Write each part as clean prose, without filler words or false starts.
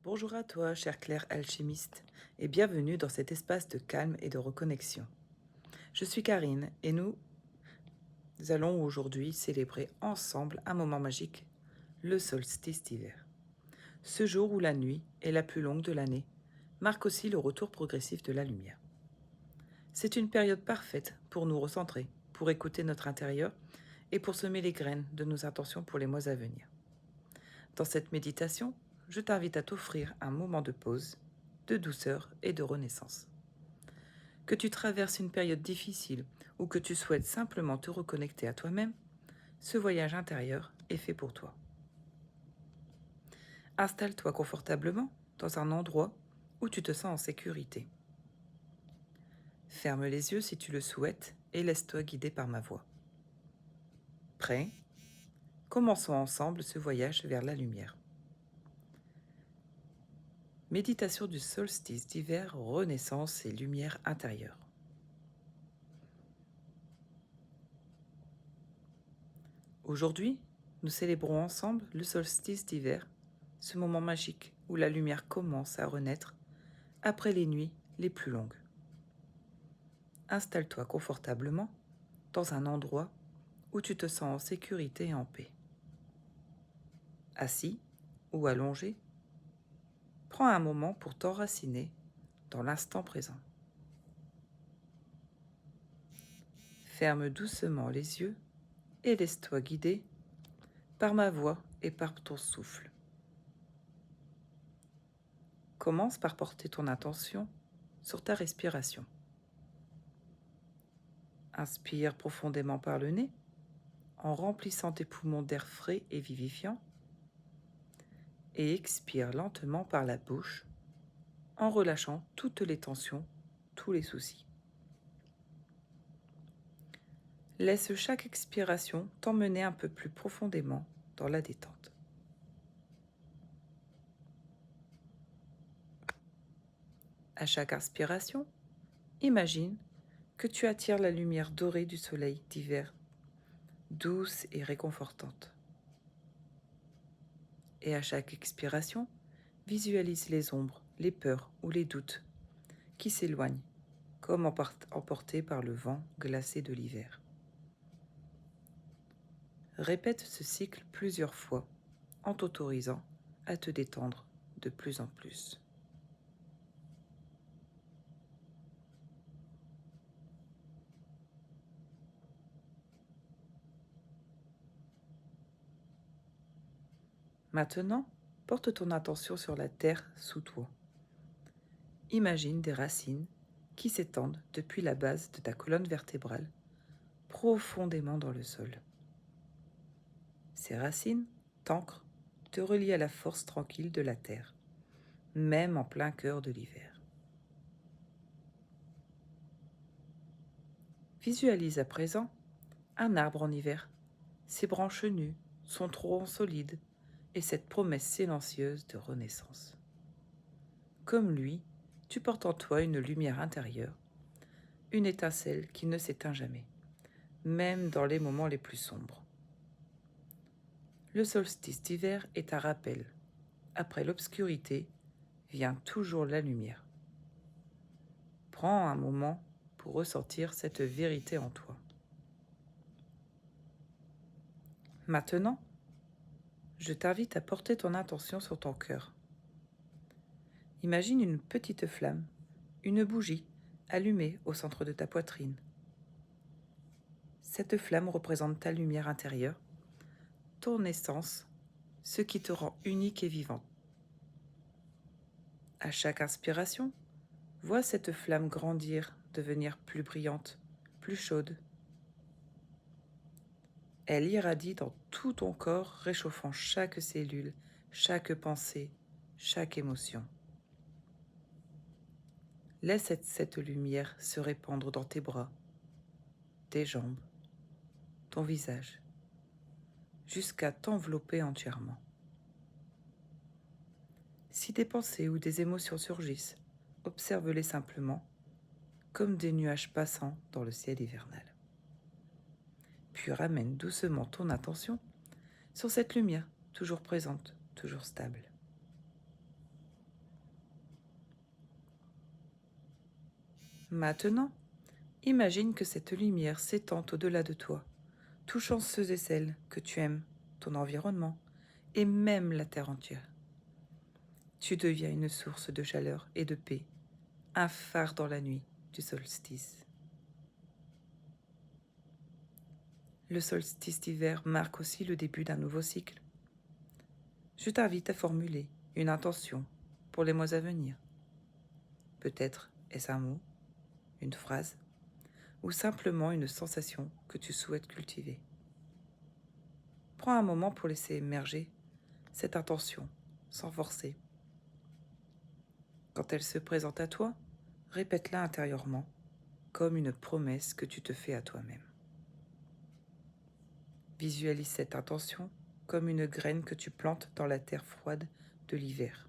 Bonjour à toi, chère Claire alchimiste, et bienvenue dans cet espace de calme et de reconnexion. Je suis Karine et nous allons aujourd'hui célébrer ensemble un moment magique, le solstice d'hiver. Ce jour où la nuit est la plus longue de l'année marque aussi le retour progressif de la lumière. C'est une période parfaite pour nous recentrer, pour écouter notre intérieur et pour semer les graines de nos intentions pour les mois à venir. Dans cette méditation, je t'invite à t'offrir un moment de pause, de douceur et de renaissance. Que tu traverses une période difficile ou que tu souhaites simplement te reconnecter à toi-même, ce voyage intérieur est fait pour toi. Installe-toi confortablement dans un endroit où tu te sens en sécurité. Ferme les yeux si tu le souhaites et laisse-toi guider par ma voix. Prêt ? Commençons ensemble ce voyage vers la lumière. Méditation du solstice d'hiver, renaissance et lumière intérieure. Aujourd'hui, nous célébrons ensemble le solstice d'hiver, ce moment magique où la lumière commence à renaître après les nuits les plus longues. Installe-toi confortablement dans un endroit où tu te sens en sécurité et en paix. Assis ou allongé, prends un moment pour t'enraciner dans l'instant présent. Ferme doucement les yeux et laisse-toi guider par ma voix et par ton souffle. Commence par porter ton attention sur ta respiration. Inspire profondément par le nez en remplissant tes poumons d'air frais et vivifiant et expire lentement par la bouche en relâchant toutes les tensions, tous les soucis. Laisse chaque expiration t'emmener un peu plus profondément dans la détente. À chaque inspiration, imagine que tu attires la lumière dorée du soleil d'hiver, douce et réconfortante. Et à chaque expiration, visualise les ombres, les peurs ou les doutes qui s'éloignent, comme emportés par le vent glacé de l'hiver. Répète ce cycle plusieurs fois en t'autorisant à te détendre de plus en plus. Maintenant, porte ton attention sur la terre sous toi. Imagine des racines qui s'étendent depuis la base de ta colonne vertébrale, profondément dans le sol. Ces racines t'ancrent, te relient à la force tranquille de la terre, même en plein cœur de l'hiver. Visualise à présent un arbre en hiver. Ses branches nues, son tronc solide et cette promesse silencieuse de renaissance. Comme lui, tu portes en toi une lumière intérieure, une étincelle qui ne s'éteint jamais, même dans les moments les plus sombres. Le solstice d'hiver est un rappel. Après l'obscurité, vient toujours la lumière. Prends un moment pour ressentir cette vérité en toi. Maintenant, je t'invite à porter ton intention sur ton cœur. Imagine une petite flamme, une bougie allumée au centre de ta poitrine. Cette flamme représente ta lumière intérieure, ton essence, ce qui te rend unique et vivant. À chaque inspiration, vois cette flamme grandir, devenir plus brillante, plus chaude. Elle irradie dans tout ton corps, réchauffant chaque cellule, chaque pensée, chaque émotion. Laisse cette lumière se répandre dans tes bras, tes jambes, ton visage, jusqu'à t'envelopper entièrement. Si des pensées ou des émotions surgissent, observe-les simplement, comme des nuages passant dans le ciel hivernal. Puis ramène doucement ton attention sur cette lumière, toujours présente, toujours stable. Maintenant, imagine que cette lumière s'étend au-delà de toi, touchant ceux et celles que tu aimes, ton environnement et même la terre entière. Tu deviens une source de chaleur et de paix, un phare dans la nuit du solstice. Le solstice d'hiver marque aussi le début d'un nouveau cycle. Je t'invite à formuler une intention pour les mois à venir. Peut-être est-ce un mot, une phrase, ou simplement une sensation que tu souhaites cultiver. Prends un moment pour laisser émerger cette intention, sans forcer. Quand elle se présente à toi, répète-la intérieurement, comme une promesse que tu te fais à toi-même. Visualise cette intention comme une graine que tu plantes dans la terre froide de l'hiver.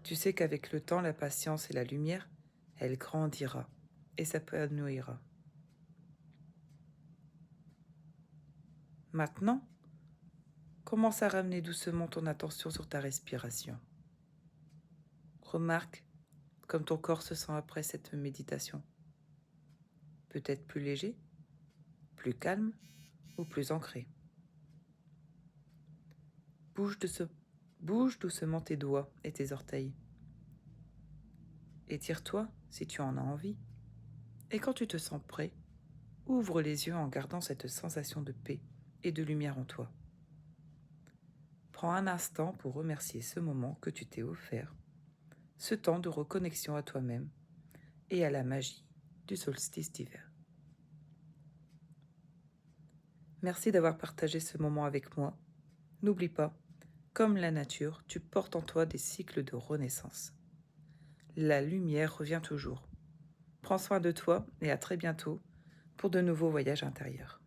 Tu sais qu'avec le temps, la patience et la lumière, elle grandira et s'épanouira. Maintenant, commence à ramener doucement ton attention sur ta respiration. Remarque comme ton corps se sent après cette méditation. Peut-être plus léger, plus calme ou plus ancré. Bouge doucement tes doigts et tes orteils. Étire-toi si tu en as envie. Et quand tu te sens prêt, ouvre les yeux en gardant cette sensation de paix et de lumière en toi. Prends un instant pour remercier ce moment que tu t'es offert, ce temps de reconnexion à toi-même et à la magie du solstice d'hiver. Merci d'avoir partagé ce moment avec moi. N'oublie pas, comme la nature, tu portes en toi des cycles de renaissance. La lumière revient toujours. Prends soin de toi et à très bientôt pour de nouveaux voyages intérieurs.